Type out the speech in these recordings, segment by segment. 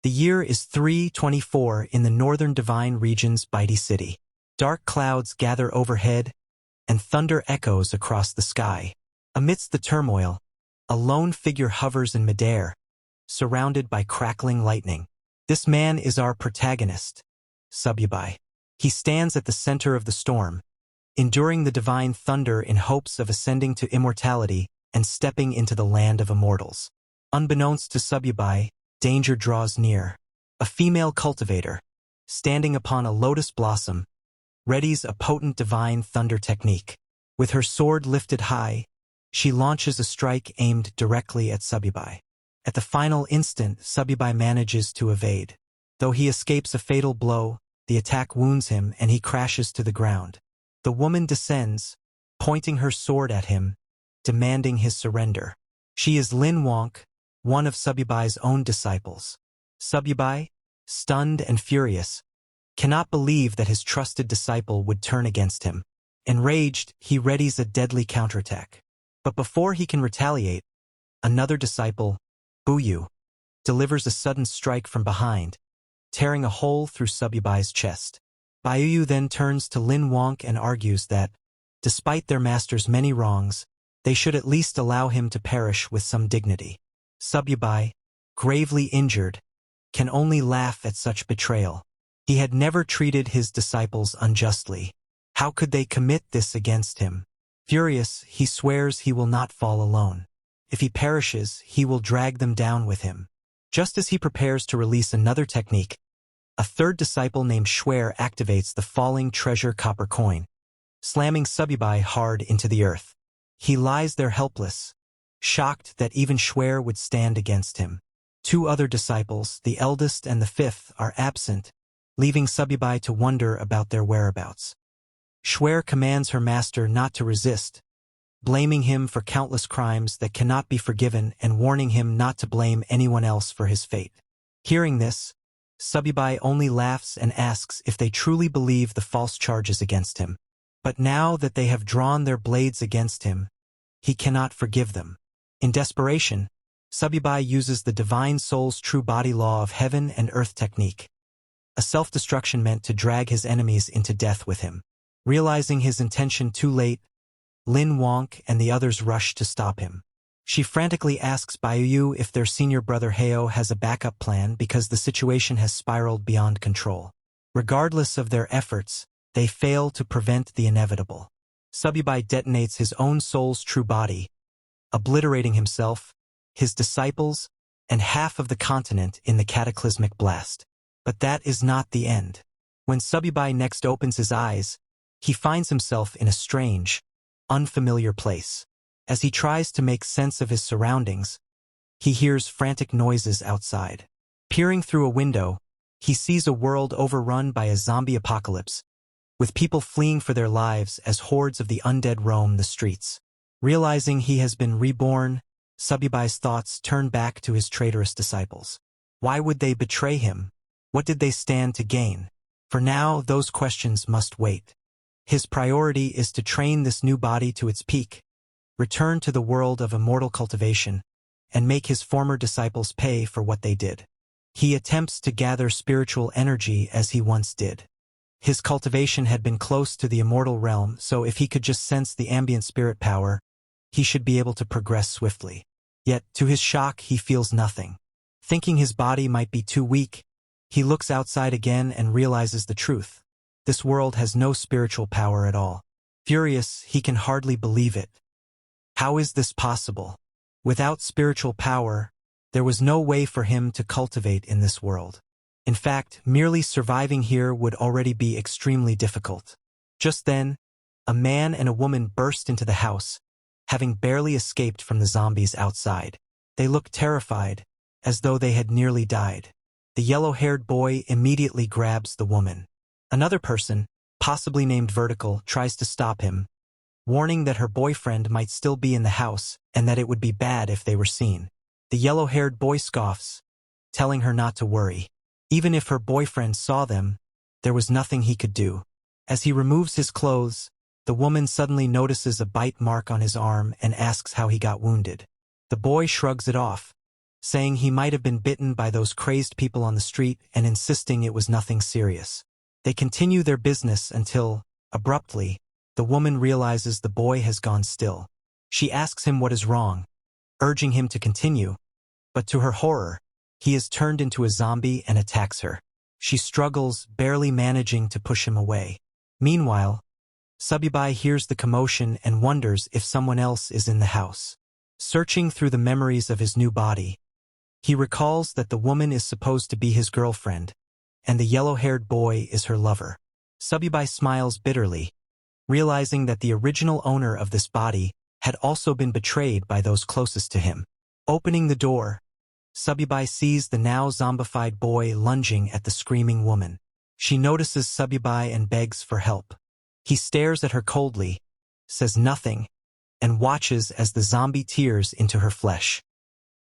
The year is 324 in the northern divine region's Bitey City. Dark clouds gather overhead, and thunder echoes across the sky. Amidst the turmoil, a lone figure hovers in midair, surrounded by crackling lightning. This man is our protagonist, Sububai. He stands at the center of the storm, enduring the divine thunder in hopes of ascending to immortality and stepping into the land of immortals. Unbeknownst to Sububai, danger draws near. A female cultivator, standing upon a lotus blossom, readies a potent divine thunder technique. With her sword lifted high, she launches a strike aimed directly at Sububai. At the final instant, Sububai manages to evade. Though he escapes a fatal blow, the attack wounds him and he crashes to the ground. The woman descends, pointing her sword at him, demanding his surrender. She is Lin Wonk, one of Sububai's own disciples. Sububai, stunned and furious, cannot believe that his trusted disciple would turn against him. Enraged, he readies a deadly counterattack. But before he can retaliate, another disciple, Buyu, delivers a sudden strike from behind, tearing a hole through Sububai's chest. Buyu then turns to Lin Wonk and argues that, despite their master's many wrongs, they should at least allow him to perish with some dignity. Sububai, gravely injured, can only laugh at such betrayal. He had never treated his disciples unjustly. How could they commit this against him? Furious, he swears he will not fall alone. If he perishes, he will drag them down with him. Just as he prepares to release another technique, a third disciple named Schwer activates the falling treasure copper coin, slamming Sububai hard into the earth. He lies there helpless, shocked that even Schwer would stand against him. Two other disciples, the eldest and the fifth, are absent, leaving Sububai to wonder about their whereabouts. Schwer commands her master not to resist, blaming him for countless crimes that cannot be forgiven and warning him not to blame anyone else for his fate. Hearing this, Sububai only laughs and asks if they truly believe the false charges against him. But now that they have drawn their blades against him, he cannot forgive them. In desperation, Sububai uses the divine soul's true body law of heaven and earth technique, a self-destruction meant to drag his enemies into death with him. Realizing his intention too late, Lin Wonk and the others rush to stop him. She frantically asks Buyu if their senior brother Heo has a backup plan because the situation has spiraled beyond control. Regardless of their efforts, they fail to prevent the inevitable. Sububai detonates his own soul's true body, obliterating himself, his disciples, and half of the continent in the cataclysmic blast. But that is not the end. When Sububai next opens his eyes, he finds himself in a strange, unfamiliar place. As he tries to make sense of his surroundings, he hears frantic noises outside. Peering through a window, he sees a world overrun by a zombie apocalypse, with people fleeing for their lives as hordes of the undead roam the streets. Realizing he has been reborn, Sububai's thoughts turn back to his traitorous disciples. Why would they betray him? What did they stand to gain? For now, those questions must wait. His priority is to train this new body to its peak, return to the world of immortal cultivation, and make his former disciples pay for what they did. He attempts to gather spiritual energy as he once did. His cultivation had been close to the immortal realm, so if he could just sense the ambient spirit power, he should be able to progress swiftly. Yet, to his shock, he feels nothing. Thinking his body might be too weak, he looks outside again and realizes the truth. This world has no spiritual power at all. Furious, he can hardly believe it. How is this possible? Without spiritual power, there was no way for him to cultivate in this world. In fact, merely surviving here would already be extremely difficult. Just then, a man and a woman burst into the house, having barely escaped from the zombies outside. They looked terrified, as though they had nearly died. The yellow-haired boy immediately grabs the woman. Another person, possibly named Vertical, tries to stop him, warning that her boyfriend might still be in the house and that it would be bad if they were seen. The yellow-haired boy scoffs, telling her not to worry. Even if her boyfriend saw them, there was nothing he could do. As he removes his clothes, the woman suddenly notices a bite mark on his arm and asks how he got wounded. The boy shrugs it off, saying he might have been bitten by those crazed people on the street and insisting it was nothing serious. They continue their business until, abruptly, the woman realizes the boy has gone still. She asks him what is wrong, urging him to continue, but to her horror, he is turned into a zombie and attacks her. She struggles, barely managing to push him away. Meanwhile, Subibai hears the commotion and wonders if someone else is in the house. Searching through the memories of his new body, he recalls that the woman is supposed to be his girlfriend, and the yellow-haired boy is her lover. Subibai smiles bitterly, realizing that the original owner of this body had also been betrayed by those closest to him. Opening the door, Subibai sees the now zombified boy lunging at the screaming woman. She notices Subibai and begs for help. He stares at her coldly, says nothing, and watches as the zombie tears into her flesh.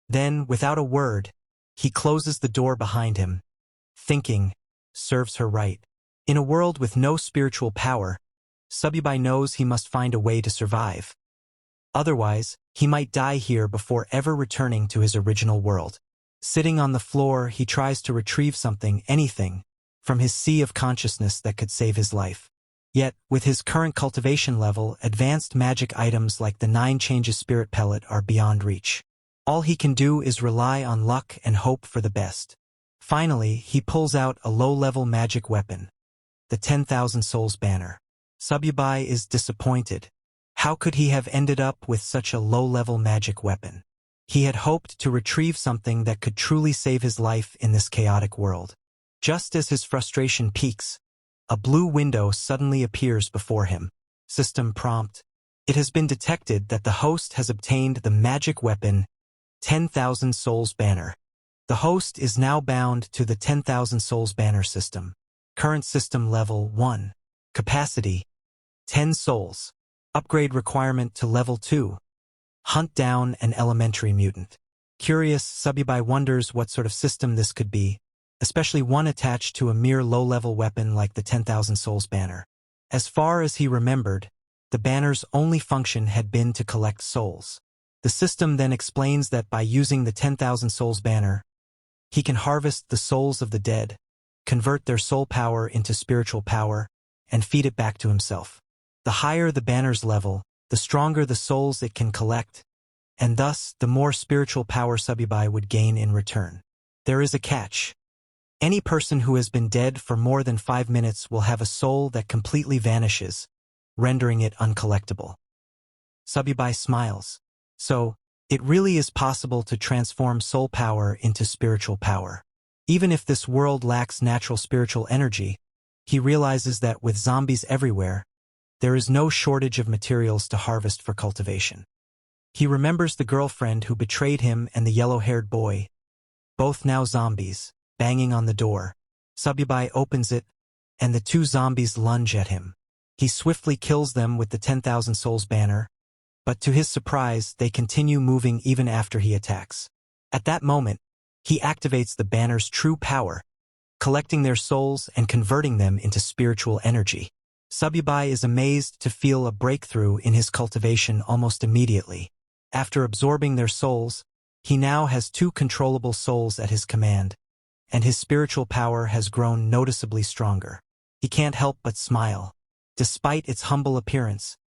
Then, without a word, he closes the door behind him, thinking, serves her right. In a world with no spiritual power, Subibai knows he must find a way to survive. Otherwise, he might die here before ever returning to his original world. Sitting on the floor, he tries to retrieve something, anything, from his sea of consciousness that could save his life. Yet, with his current cultivation level, advanced magic items like the 9 Changes Spirit Pellet are beyond reach. All he can do is rely on luck and hope for the best. Finally, he pulls out a low-level magic weapon, the 10,000 Souls banner. Subibai is disappointed. How could he have ended up with such a low-level magic weapon? He had hoped to retrieve something that could truly save his life in this chaotic world. Just as his frustration peaks, a blue window suddenly appears before him. System prompt. It has been detected that the host has obtained the magic weapon 10,000 Souls banner. The host is now bound to the 10,000 Souls banner system. Current system level 1. Capacity 10 souls. Upgrade requirement to level 2. Hunt down an elementary mutant. Curious, Subibai wonders what sort of system this could be, especially one attached to a mere low-level weapon like the 10,000 Souls banner. As far as he remembered, the banner's only function had been to collect souls. The system then explains that by using the 10,000 Souls banner, he can harvest the souls of the dead, convert their soul power into spiritual power, and feed it back to himself. The higher the banner's level, the stronger the souls it can collect, and thus the more spiritual power Subibai would gain in return. There is a catch. Any person who has been dead for more than 5 minutes will have a soul that completely vanishes, rendering it uncollectible. Subibai smiles. So, it really is possible to transform soul power into spiritual power. Even if this world lacks natural spiritual energy, he realizes that with zombies everywhere, there is no shortage of materials to harvest for cultivation. He remembers the girlfriend who betrayed him and the yellow-haired boy, both now zombies, banging on the door. Subibai opens it, and the 2 zombies lunge at him. He swiftly kills them with the 10,000 Souls banner, but to his surprise, they continue moving even after he attacks. At that moment, he activates the banner's true power, collecting their souls and converting them into spiritual energy. Subibai is amazed to feel a breakthrough in his cultivation almost immediately. After absorbing their souls, he now has 2 controllable souls at his command, and his spiritual power has grown noticeably stronger. He can't help but smile. Despite its humble appearance,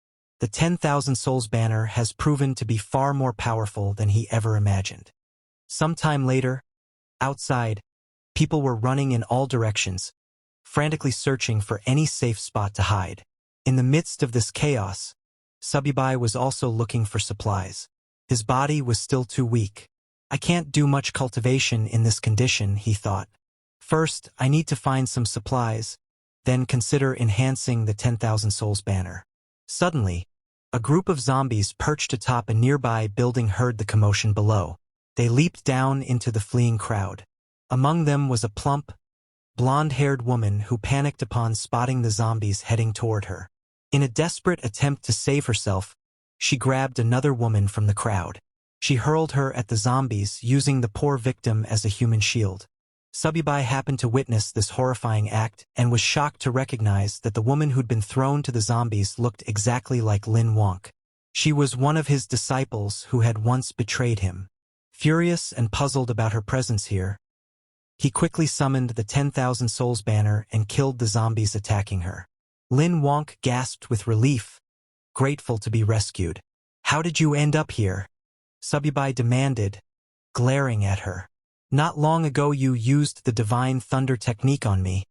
the 10,000 Souls banner has proven to be far more powerful than he ever imagined. Sometime later, outside, people were running in all directions, frantically searching for any safe spot to hide. In the midst of this chaos, Subibai was also looking for supplies. His body was still too weak. I can't do much cultivation in this condition, he thought. First, I need to find some supplies, then consider enhancing the 10,000 Souls banner. Suddenly, a group of zombies perched atop a nearby building heard the commotion below. They leaped down into the fleeing crowd. Among them was a plump, blonde-haired woman who panicked upon spotting the zombies heading toward her. In a desperate attempt to save herself, she grabbed another woman from the crowd. She hurled her at the zombies, using the poor victim as a human shield. Subibai happened to witness this horrifying act and was shocked to recognize that the woman who'd been thrown to the zombies looked exactly like Lin Wonk. She was one of his disciples who had once betrayed him. Furious and puzzled about her presence here, he quickly summoned the 10,000 Souls banner and killed the zombies attacking her. Lin Wonk gasped with relief, grateful to be rescued. "How did you end up here?" Subibai demanded, glaring at her. "Not long ago you used the divine thunder technique on me,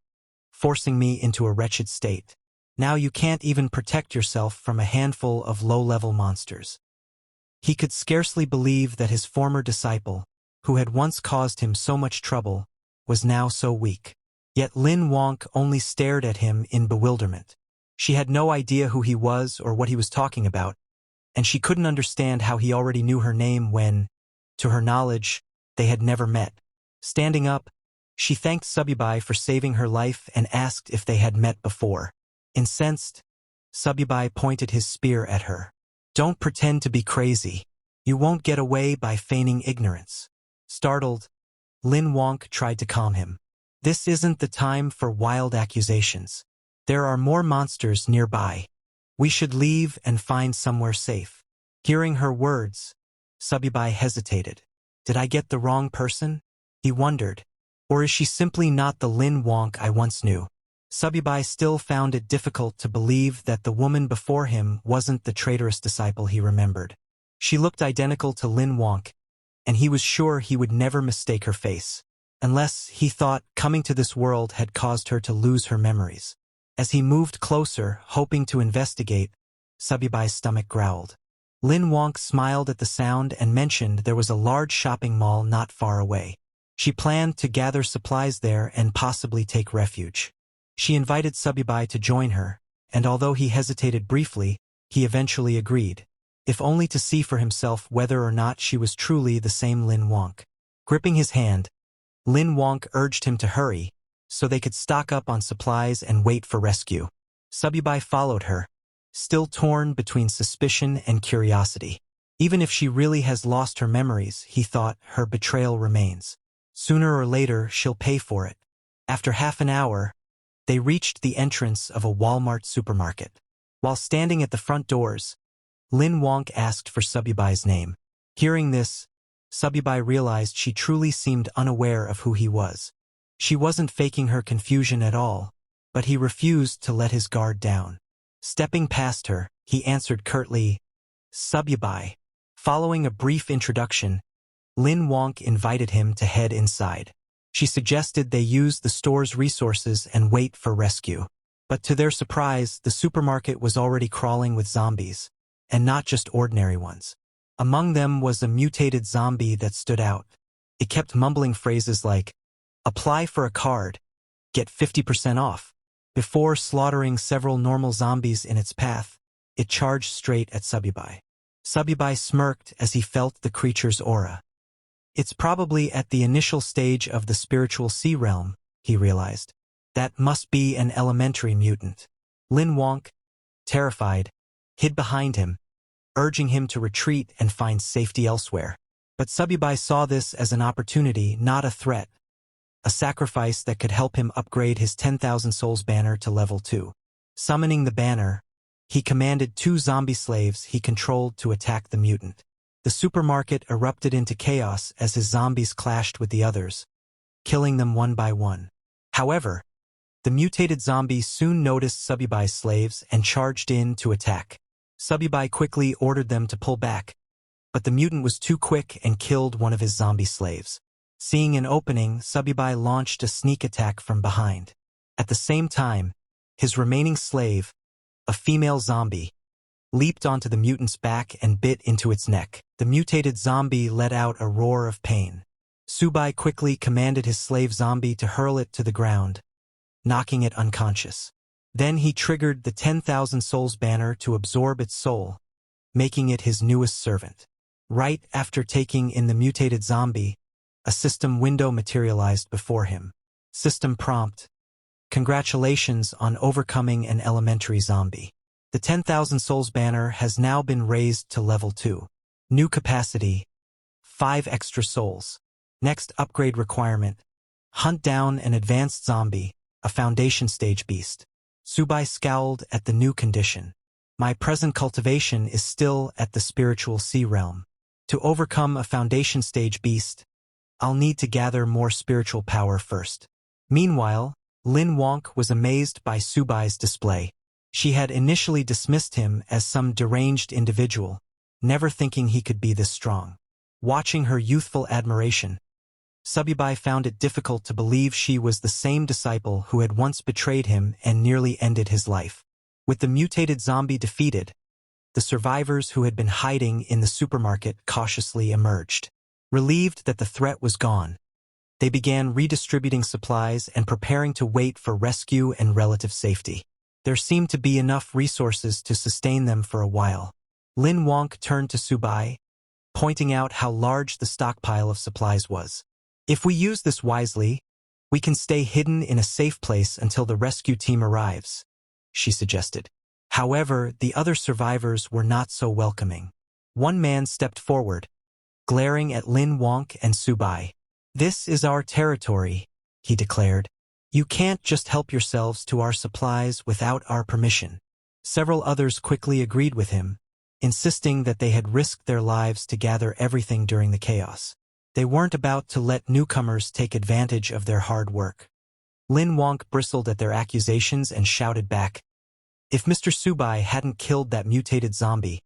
forcing me into a wretched state. Now you can't even protect yourself from a handful of low-level monsters." He could scarcely believe that his former disciple, who had once caused him so much trouble, was now so weak. Yet Lin Wonk only stared at him in bewilderment. She had no idea who he was or what he was talking about, and she couldn't understand how he already knew her name when, to her knowledge, they had never met. Standing up, she thanked Subibai for saving her life and asked if they had met before. Incensed, Subibai pointed his spear at her. "Don't pretend to be crazy. You won't get away by feigning ignorance." Startled, Lin Wonk tried to calm him. "This isn't the time for wild accusations. There are more monsters nearby. We should leave and find somewhere safe." Hearing her words, Subibai hesitated. "Did I get the wrong person?" he wondered. "Or is she simply not the Lin Wonk I once knew?" Subibai still found it difficult to believe that the woman before him wasn't the traitorous disciple he remembered. She looked identical to Lin Wonk, and he was sure he would never mistake her face. Unless, he thought, coming to this world had caused her to lose her memories. As he moved closer, hoping to investigate, Subibai's stomach growled. Lin Wonk smiled at the sound and mentioned there was a large shopping mall not far away. She planned to gather supplies there and possibly take refuge. She invited Subibai to join her, and although he hesitated briefly, he eventually agreed, if only to see for himself whether or not she was truly the same Lin Wonk. Gripping his hand, Lin Wonk urged him to hurry, so they could stock up on supplies and wait for rescue. Subibai followed her, still torn between suspicion and curiosity. Even if she really has lost her memories, he thought, her betrayal remains. Sooner or later, she'll pay for it. After half an hour, they reached the entrance of a Walmart supermarket. While standing at the front doors, Lin Wonk asked for Subibai's name. Hearing this, Subibai realized she truly seemed unaware of who he was. She wasn't faking her confusion at all, but he refused to let his guard down. Stepping past her, he answered curtly, "Subibai." Following a brief introduction, Lin Wonk invited him to head inside. She suggested they use the store's resources and wait for rescue. But to their surprise, the supermarket was already crawling with zombies, and not just ordinary ones. Among them was a mutated zombie that stood out. It kept mumbling phrases like, "Apply for a card, get 50% off." Before slaughtering several normal zombies in its path, it charged straight at Subibai. Subibai smirked as he felt the creature's aura. It's probably at the initial stage of the spiritual sea realm, he realized. That must be an elementary mutant. Lin Wonk, terrified, hid behind him, urging him to retreat and find safety elsewhere. But Subibai saw this as an opportunity, not a threat. A sacrifice that could help him upgrade his 10,000 souls banner to level 2. Summoning the banner, he commanded 2 zombie slaves he controlled to attack the mutant. The supermarket erupted into chaos as his zombies clashed with the others, killing them one by one. However, the mutated zombies soon noticed Subibai's slaves and charged in to attack. Subibai quickly ordered them to pull back, but the mutant was too quick and killed one of his zombie slaves. Seeing an opening, Subibai launched a sneak attack from behind. At the same time, his remaining slave, a female zombie, leaped onto the mutant's back and bit into its neck. The mutated zombie let out a roar of pain. Subai quickly commanded his slave zombie to hurl it to the ground, knocking it unconscious. Then he triggered the 10,000 souls banner to absorb its soul, making it his newest servant. Right after taking in the mutated zombie, a system window materialized before him. System prompt: "Congratulations on overcoming an elementary zombie. The 10,000 souls banner has now been raised to level 2. New capacity: 5 extra souls. Next upgrade requirement: hunt down an advanced zombie, a foundation stage beast." Subai scowled at the new condition. "My present cultivation is still at the spiritual sea realm. To overcome a foundation stage beast, I'll need to gather more spiritual power first. Meanwhile, Lin Wonk was amazed by Subai's display. She had initially dismissed him as some deranged individual, never thinking he could be this strong. Watching her youthful admiration, Subai found it difficult to believe she was the same disciple who had once betrayed him and nearly ended his life. With the mutated zombie defeated, the survivors who had been hiding in the supermarket cautiously emerged. Relieved that the threat was gone, they began redistributing supplies and preparing to wait for rescue and relative safety. There seemed to be enough resources to sustain them for a while. Lin Wonk turned to Subai, pointing out how large the stockpile of supplies was. If we use this wisely, we can stay hidden in a safe place until the rescue team arrives, she suggested. However, the other survivors were not so welcoming. One man stepped forward, glaring at Lin Wonk and Subai. "This is our territory," he declared. "You can't just help yourselves to our supplies without our permission." Several others quickly agreed with him, insisting that they had risked their lives to gather everything during the chaos. They weren't about to let newcomers take advantage of their hard work. Lin Wonk bristled at their accusations and shouted back, "If Mr. Subai hadn't killed that mutated zombie,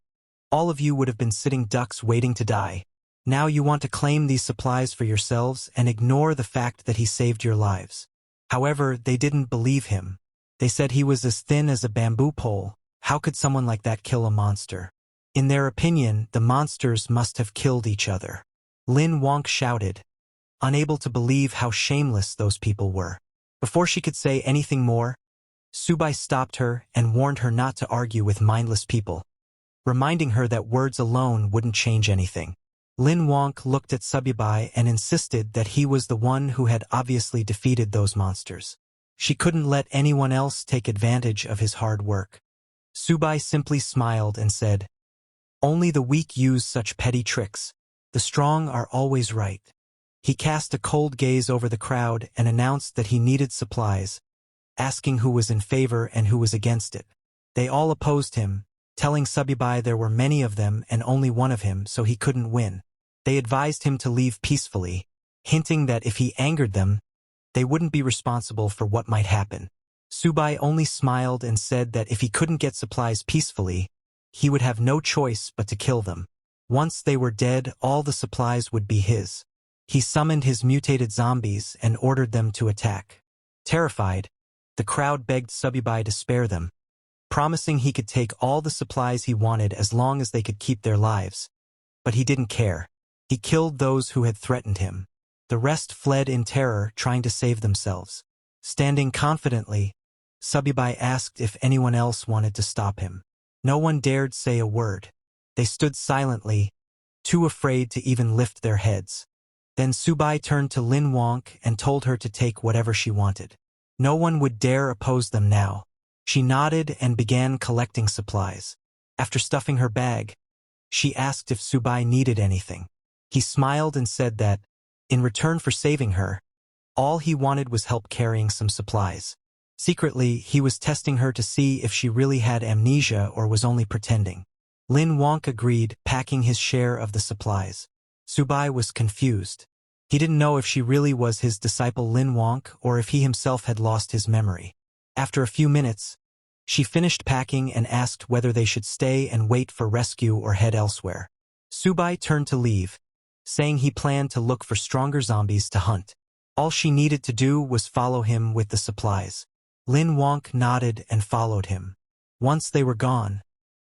all of you would have been sitting ducks waiting to die. Now you want to claim these supplies for yourselves and ignore the fact that he saved your lives." However, they didn't believe him. They said he was as thin as a bamboo pole. How could someone like that kill a monster? In their opinion, the monsters must have killed each other. Lin Wonk shouted, unable to believe how shameless those people were. Before she could say anything more, Subai stopped her and warned her not to argue with mindless people, reminding her that words alone wouldn't change anything. Lin Wonk looked at Subai and insisted that he was the one who had obviously defeated those monsters. She couldn't let anyone else take advantage of his hard work. Subai simply smiled and said, "Only the weak use such petty tricks. The strong are always right." He cast a cold gaze over the crowd and announced that he needed supplies, asking who was in favor and who was against it. They all opposed him, telling Subai there were many of them and only one of him, so he couldn't win. They advised him to leave peacefully, hinting that if he angered them, they wouldn't be responsible for what might happen. Subai only smiled and said that if he couldn't get supplies peacefully, he would have no choice but to kill them. Once they were dead, all the supplies would be his. He summoned his mutated zombies and ordered them to attack. Terrified, the crowd begged Subai to spare them, promising he could take all the supplies he wanted as long as they could keep their lives. But he didn't care. He killed those who had threatened him. The rest fled in terror, trying to save themselves. Standing confidently, Subai asked if anyone else wanted to stop him. No one dared say a word. They stood silently, too afraid to even lift their heads. Then Subai turned to Lin Wonk and told her to take whatever she wanted. No one would dare oppose them now. She nodded and began collecting supplies. After stuffing her bag, she asked if Subai needed anything. He smiled and said that, in return for saving her, all he wanted was help carrying some supplies. Secretly, he was testing her to see if she really had amnesia or was only pretending. Lin Wonk agreed, packing his share of the supplies. Subai was confused. He didn't know if she really was his disciple Lin Wonk or if he himself had lost his memory. After a few minutes, she finished packing and asked whether they should stay and wait for rescue or head elsewhere. Subai turned to leave, saying he planned to look for stronger zombies to hunt. All she needed to do was follow him with the supplies. Lin Wonk nodded and followed him. Once they were gone,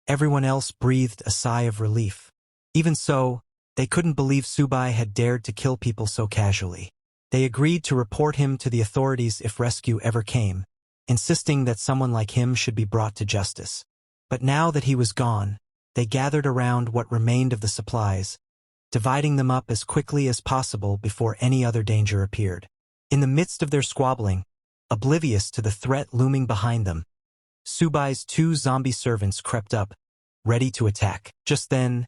everyone else breathed a sigh of relief. Even so, they couldn't believe Subai had dared to kill people so casually. They agreed to report him to the authorities if rescue ever came, insisting that someone like him should be brought to justice. But now that he was gone, they gathered around what remained of the supplies, dividing them up as quickly as possible before any other danger appeared. In the midst of their squabbling, oblivious to the threat looming behind them, Subai's 2 zombie servants crept up, ready to attack. Just then,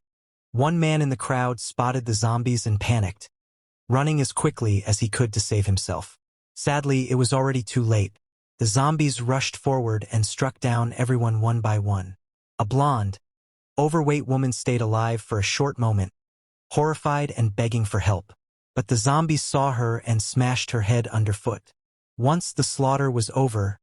one man in the crowd spotted the zombies and panicked, running as quickly as he could to save himself. Sadly, it was already too late. The zombies rushed forward and struck down everyone one by one. A blonde, overweight woman stayed alive for a short moment, horrified and begging for help. But the zombies saw her and smashed her head underfoot. Once the slaughter was over,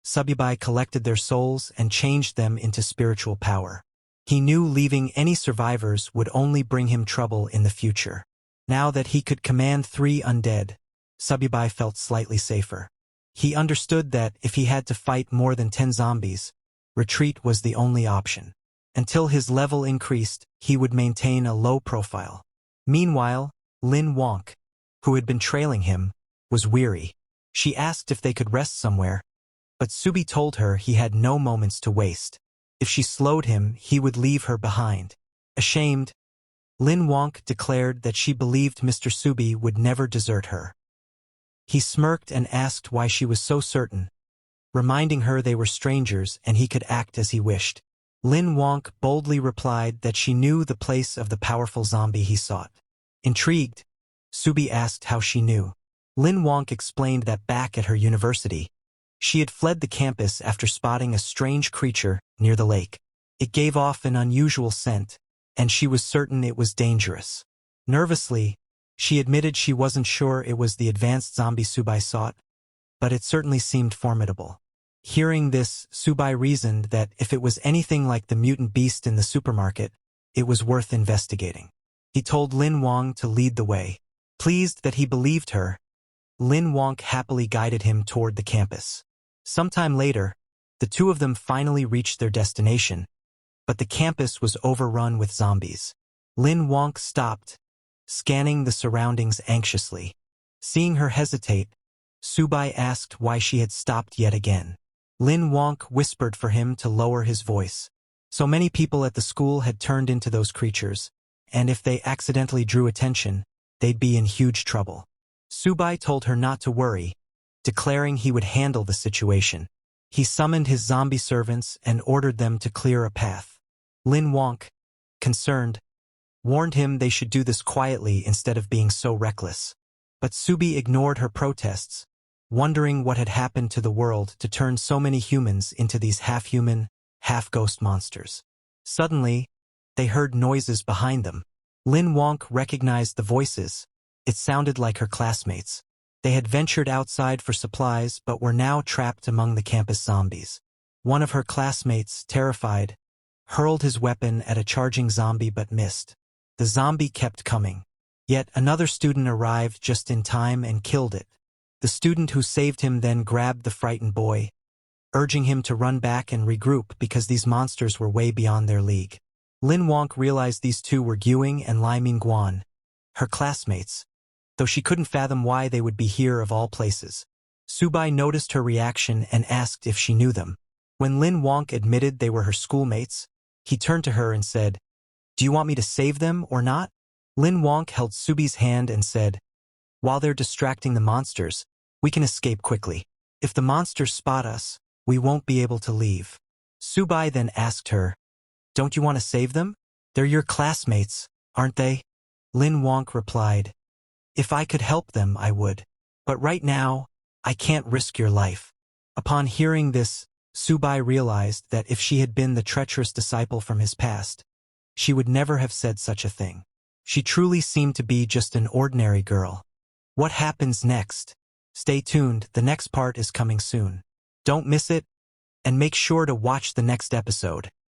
Sububai collected their souls and changed them into spiritual power. He knew leaving any survivors would only bring him trouble in the future. Now that he could command 3 undead, Sububai felt slightly safer. He understood that if he had to fight more than 10 zombies, retreat was the only option. Until his level increased, he would maintain a low profile. Meanwhile, Lin Wonk, who had been trailing him, was weary. She asked if they could rest somewhere, but Subi told her he had no moments to waste. If she slowed him, he would leave her behind. Ashamed, Lin Wonk declared that she believed Mr. Subi would never desert her. He smirked and asked why she was so certain, reminding her they were strangers and he could act as he wished. Lin Wonk boldly replied that she knew the place of the powerful zombie he sought. Intrigued, Subi asked how she knew. Lin Wonk explained that back at her university, she had fled the campus after spotting a strange creature near the lake. It gave off an unusual scent, and she was certain it was dangerous. Nervously, she admitted she wasn't sure it was the advanced zombie Subai sought, but it certainly seemed formidable. Hearing this, Subai reasoned that if it was anything like the mutant beast in the supermarket, it was worth investigating. He told Lin Wong to lead the way. Pleased that he believed her, Lin Wonk happily guided him toward the campus. Sometime later, the two of them finally reached their destination, but the campus was overrun with zombies. Lin Wonk stopped, scanning the surroundings anxiously. Seeing her hesitate, Subai asked why she had stopped yet again. Lin Wonk whispered for him to lower his voice. So many people at the school had turned into those creatures, and if they accidentally drew attention, they'd be in huge trouble. Subai told her not to worry, declaring he would handle the situation. He summoned his zombie servants and ordered them to clear a path. Lin Wonk, concerned, warned him they should do this quietly instead of being so reckless. But Subi ignored her protests, wondering what had happened to the world to turn so many humans into these half-human, half-ghost monsters. Suddenly, they heard noises behind them. Lin Wonk recognized the voices. It sounded like her classmates. They had ventured outside for supplies but were now trapped among the campus zombies. One of her classmates, terrified, hurled his weapon at a charging zombie but missed. The zombie kept coming. Yet another student arrived just in time and killed it. The student who saved him then grabbed the frightened boy, urging him to run back and regroup because these monsters were way beyond their league. Lin Wonk realized these two were Guing and Lai Mingguan, her classmates, though she couldn't fathom why they would be here of all places. Subai noticed her reaction and asked if she knew them. When Lin Wonk admitted they were her schoolmates, he turned to her and said, "Do you want me to save them or not?" Lin Wonk held Subi's hand and said, "While they're distracting the monsters, we can escape quickly. If the monsters spot us, we won't be able to leave." Subai then asked her, "Don't you want to save them? They're your classmates, aren't they?" Lin Wonk replied, "If I could help them, I would. But right now, I can't risk your life." Upon hearing this, Subai realized that if she had been the treacherous disciple from his past, she would never have said such a thing. She truly seemed to be just an ordinary girl. What happens next? Stay tuned, the next part is coming soon. Don't miss it, and make sure to watch the next episode.